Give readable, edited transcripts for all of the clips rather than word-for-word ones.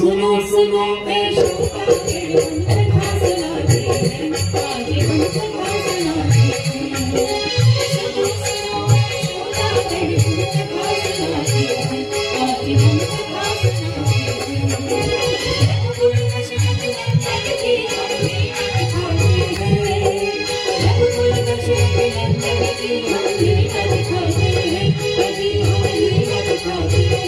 सुनो सुनो ऐशों का दिल कथा सुनाते हैं, आज हम कथा सुनाते हैं। सुनो सुनो ऐशों का दिल कथा सुनाते हैं, आज हम कथा सुनाते हैं। रघुकुल दशरथ नंदन की हमने दिखाते हैं, रघुकुल दशरथ नंदन की हमने दिखाते हैं, अजी हम लीला दिखाते हैं, अजी हम लीला दिखाते हैं।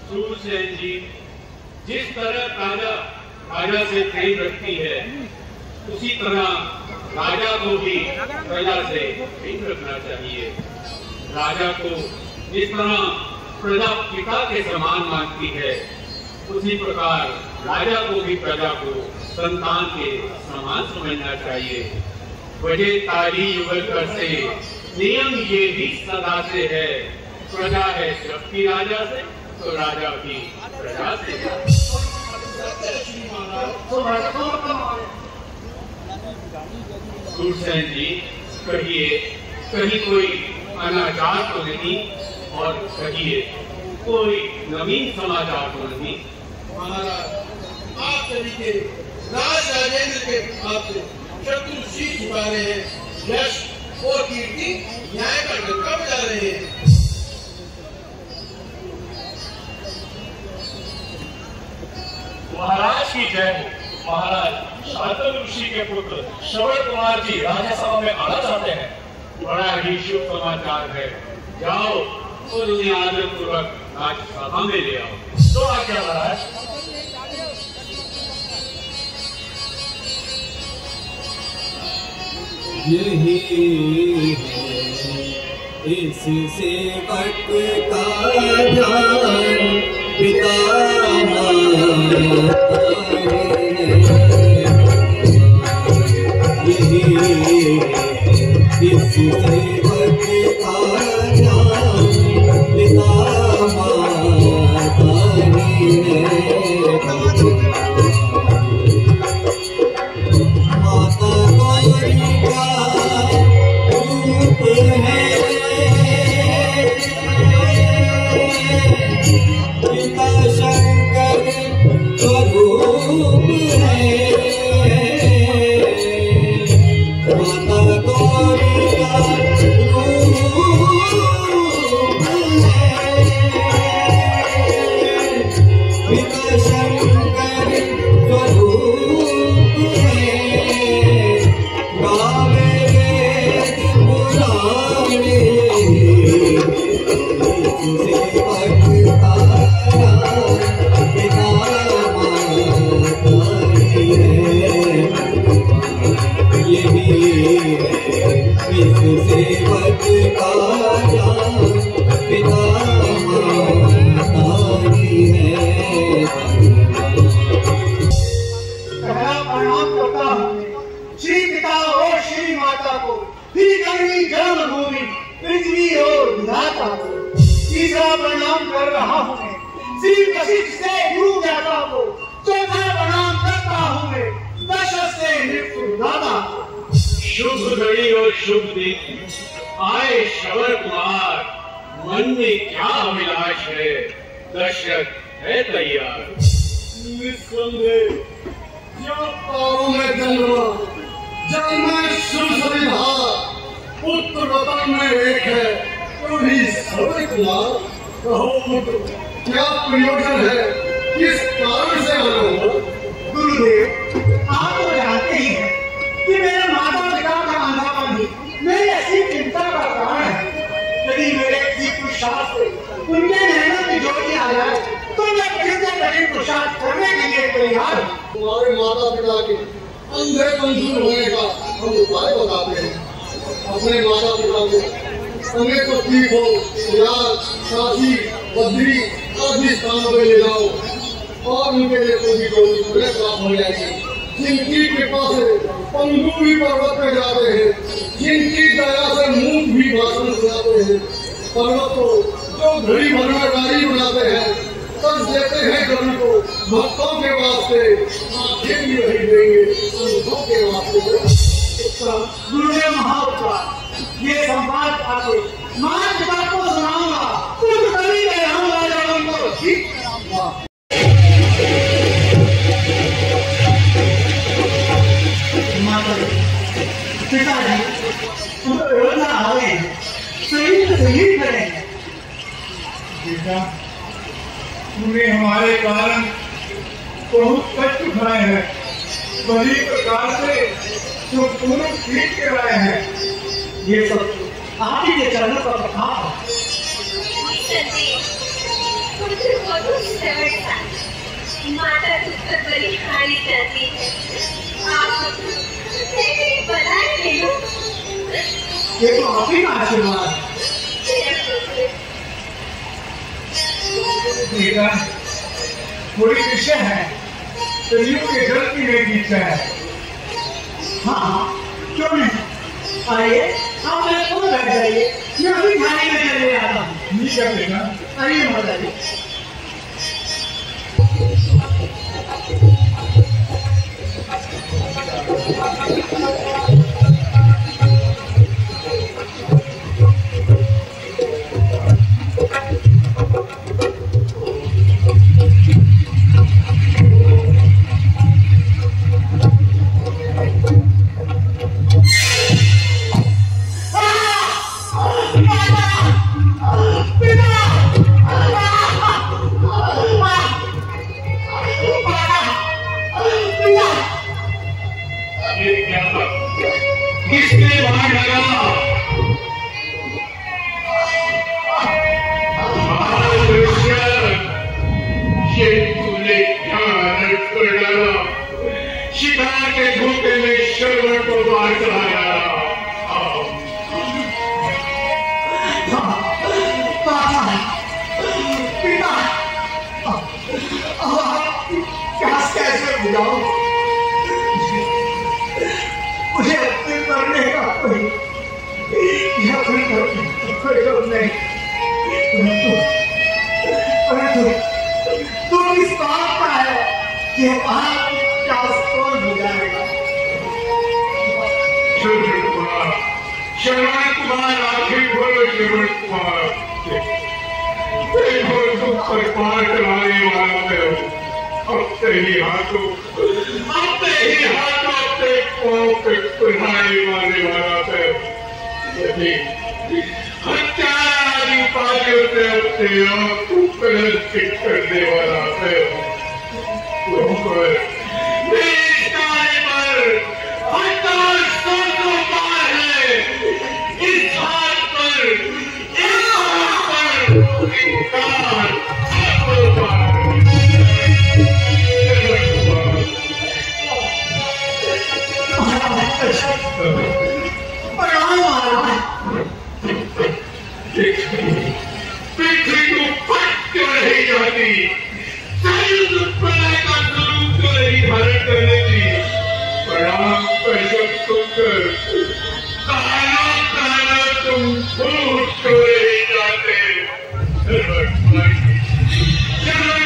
सूरसेन जी जिस तरह राजा से प्रेम रखती है, उसी तरह राजा को भी प्रजा से प्रेम रखना चाहिए। राजा को जिस तरह प्रजा पिता के समान मानती है, उसी प्रकार राजा को भी प्रजा को संतान के समान समझना चाहिए। वजह ताली युगल कर से नियम ये भी सदा से है, प्रजा है शक्ति राजा से तो राजा भी प्रजा से। सूरसेन जी कहिए, कहीं कोई अनाचार तो नहीं, और कहिए कोई नवीन समाचार तो नहीं। महाराज आप सभी के राज राजेंद्र के प्रताप से शत्रु शीश झुका रहे हैं, यश और कीर्ति न्याय का डंका बजा रहे हैं। महाराज की जय हो। महाराज शांतनु ऋषि के पुत्र श्रवण कुमार जी राज्यसभा में आना चाहते हैं। बड़ा ही शुभ समाचार है, जाओ और उन्हें आदर पूर्वक राज्यसभा में ले आओ। तो आज्ञा महाराज। यही इस सेवक का ध्यान पिता यही इस सेवक का ध्यान पिता माता प्रणाम कर रहा हूँ मैं श्री वशिष्ठ से गुरु ज्ञाता को, चौथा प्रणाम करता हूँ मैं दशरथ से मृत्यु दाता। शुभ घड़ी और शुभ दिन आए श्रवण कुमार, मन में क्या अभिलाष है, दशरथ है तैयार। निस्संदेह जब पारों में जन्मा, जब मैं शुभ सुविधा पुत्र वतन में एक है, तो भी श्रवण कुमार कहो पुत्र क्या प्रयोजन है, किस कारण से आना हो? गुरुदेव आप तो जानते ही हैं कि मेरे माता पिता का अंधापन ही मेरी ऐसी चिंता का कारण है। यदि मेरे किसी पुरुषार्थ से उनके नैनों की ज्योति आ जाए तो मैं कठिन से कठिन पुरुषार्थ करने के लिए तैयार हूँ। तुम्हारे माता पिता के अंधे मंजूर होने का हम उपाय बताते हैं। अपने माता पिता को संगे तो ठीक हो, प्रयाग, काशी, बद्री आदि स्थानों पर ले जाओ और उनके लिए कोई कोई प्राप्त हो जाएगी। जिनकी कृपा से पंगु भी पर्वत में जाते हैं, जिनकी दया से मूंग भी भाषण सुनाते हैं, पर्वत को जो जो घड़ी भर में गाड़ी बनाते हैं, कर्ज देते हैं कवि को भक्तों के वास्ते, आंखें भी वही देंगे अंधों के वास्ते। गुरुदेव महाउपकार, ये संवाद आपको माता पिता को सुनाऊंगा, कुछ कभी रहूंगा जब उनको ठीक कराऊंगा। पिताजी रोजा आवे सही करेंगे। बेटा, तूने हमारे कारण बहुत कष्ट उठाए हैं, बड़ी प्रकार से जो पूर्ण ठीक कराए हैं। ये सब आप ही के चरणों का प्रभाव है। माता दुख बड़ी खाई जाती है, आप बनाए ले लो। ये तो आप ही का आशीर्वाद है। बेटा, थोड़ी विषय है, शरीर के जल पीने की इच्छा है। हाँ, क्यों नहीं? आइए, आप मेरे को बैठ जाइए, मैं अभी खाने में चले आता हूँ। ठीक है बेटा। आइए माता जी। किसने बाहर लगा? ये तूने क्या नट कर डाला? शिकार के धोखे में शर्वण को बाहर चढ़ाया। पिता, कैसे बुझाओ? मुझे अपने करने का कोई नहीं, परंतु तू इस बात का है कि आप क्या कौन हो जाएगा? श्रवण कुमार आखिर बोलो, श्रवण कुमार देखो, तुम पर पार चलाने वाला है। अपने ही हाथों अपने पाँव पे पहनाने वाले वाला है। हत्यारी उपाधियों से अपने आप को कलंकित करने वाला है। पृथ्वी को फट क्यों नहीं जाती? धारण कर लेती। प्रणाम कर सकते काना तुम फूट क्यों नहीं जाते?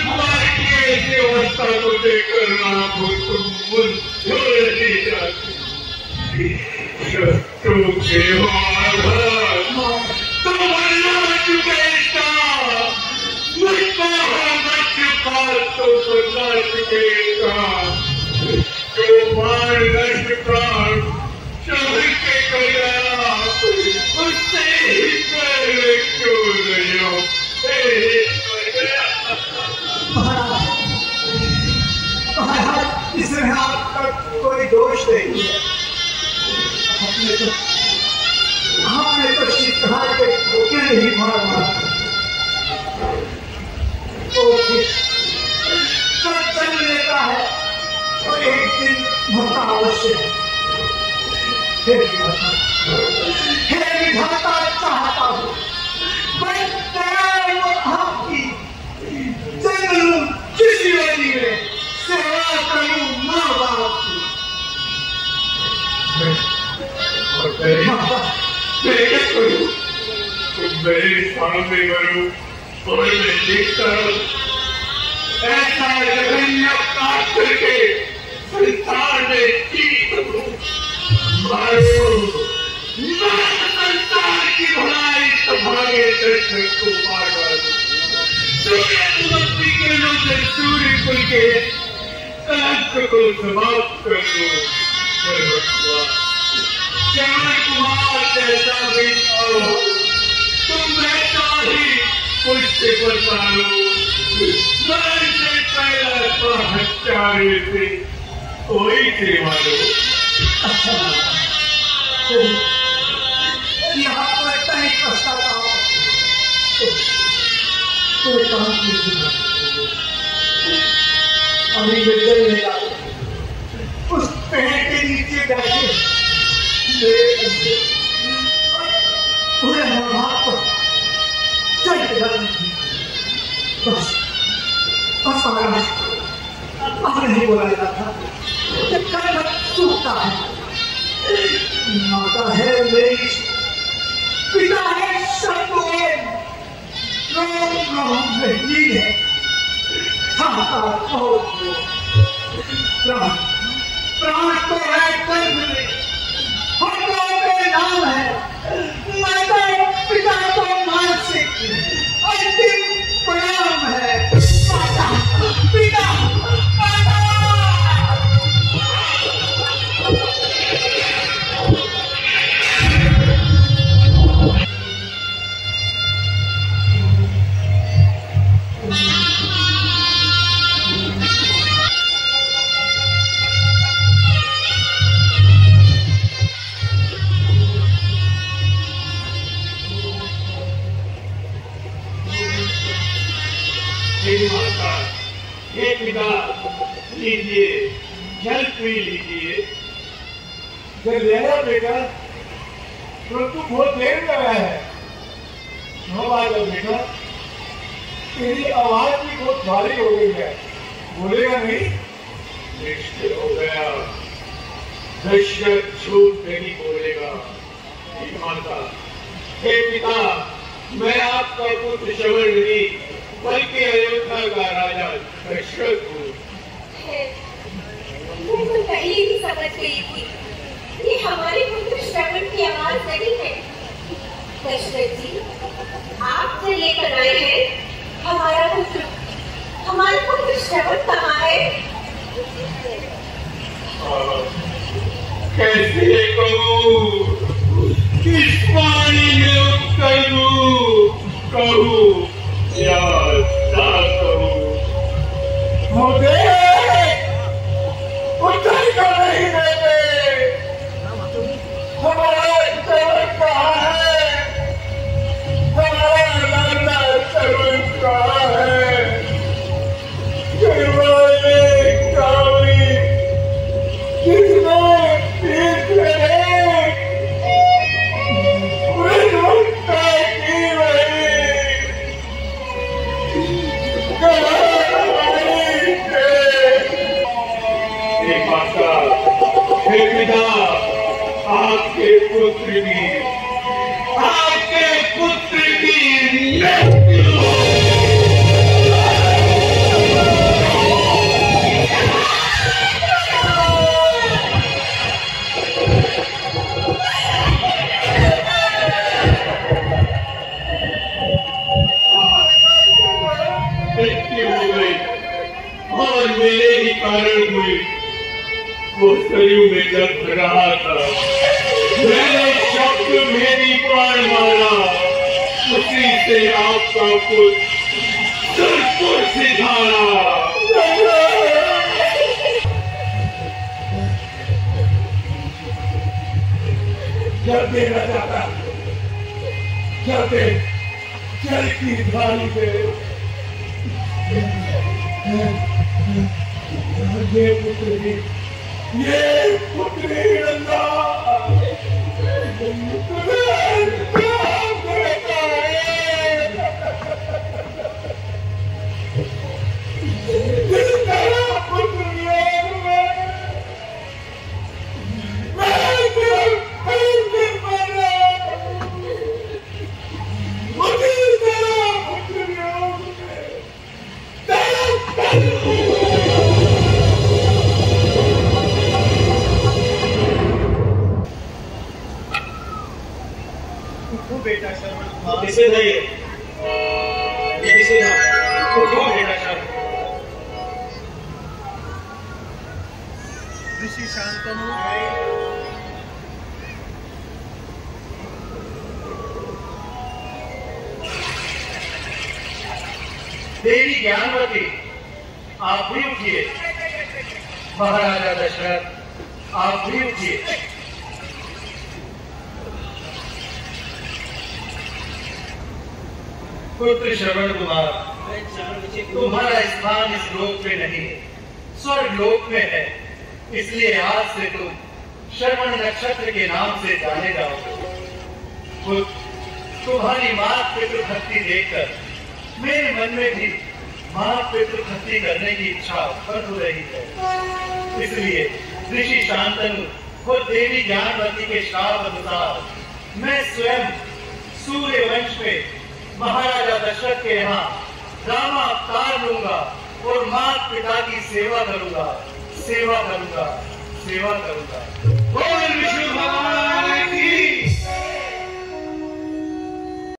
कुमार की ऐसी अवस्था को देखकर राम तुम मुझ क्यों नहीं जाते? शत्रु के तो मरना चुके मुझको तो सुनना चुकेगा। जो बाण नष्ट प्राण शहर के कल्याण उससे ही पहले क्यों नहीं हो? इसमें आपका कोई दोष नहीं है। आपने तो शिकार के धोखे नहीं मारा, चल लेता है तो एक दिन मरना अवश्य है। हे विधाता, चाहता हूँ मैं तैयार हूँ आपकी जंगल किसी नदी में सेवा करूँ माँ बाप की। मेरे सामने करूँ और मैं देखता ऐसा जघन्य अपराध करके संसार में जीत मारो संसार की भलाई भागे दर्शन को मार डालो के लोग से सूर्य कुल के कलंक को समाप्त कर दो श्रवण कुमार जैसा भी हो तुम रहता ही पुष्य पर पालो मरण से पहला तो हत्यारे से कोई सेवा लो यहाँ पर इतना ही पछतावा तो काम कीजिए अभी बिल्कुल नहीं आ उस पेड़ के नीचे बैठे पूरे हाथ पर चल के बस बस आगे नहीं बोला जाता था जब कल सूखता है माता है मेरी पिता है सतोम रोम रोम नहीं है प्राण प्राण तो है कर्म में हाथों के नाम है माता पिता तो मानसिक अंतिम प्रणाम है माता पिता माता हे पिता लीजिए जल पी लीजिए जब लेना बेटा तो तू बहुत देर में आया है हम आ जाओ बेटा तेरी आवाज भी बहुत भारी हो गई है बोलेगा नहीं निश्चय हो गया दशरथ झूठ नहीं बोलेगा माता हे पिता मैं आपका पुत्र श्रवण नहीं बल्कि अयोध्या का राजा दशरथ हूँ मैं तो पहले ही समझ गई थी ये हमारे पुत्र श्रवण की आवाज नहीं है दशरथ जी आप जो लेकर आए हैं हमारा पुत्र श्रवण कहाँ है कैसे कहूँ किस पानी में उत्तर दूँ कहूँ या ना कहूँ मुझे उत्तर को नहीं देते हमारा श्रवण कहाँ है हमारा लाला श्रवण कहाँ है हे पिता आपके पुत्र की मृत्यु हो गई और मेरे ही कारण हुई वो सरयू में जब रहा था मैंने शब्द मेरी प्राण मारा उसी से आपका पुत्र सिरपुर सिधारा जब देना चाहता जब जल की धारी पे ये पुत्री रंगा बेटा श्रवण कुमार, किसे नहीं ये किसे ना तो क्यों बेटा श्रवण? ऋषि शांतनु देवी ज्ञानवती, आप भी उठिए। महाराजा दशरथ, आप भी उठिए। पुत्र श्रवण कुमार, तुम्हारा स्थान इस लोक में नहीं स्वर्ग लोक में है, इसलिए आज से तुम श्रवण नक्षत्र के नाम से जाने जाओगे। तुम्हारी मात पितृ भक्ति देखकर मेरे मन में भी मात पितृ भक्ति करने की इच्छा उत्पन्न हो रही है। इसलिए ऋषि शांतनु और देवी ज्ञानवती के श्राप अनुसार मैं स्वयं सूर्य वंश में महाराजा दशरथ के यहाँ रामा अवतार लूंगा और माता पिता की सेवा करूंगा, सेवा करूंगा, सेवा करूंगा। बोल विष्णु भगवान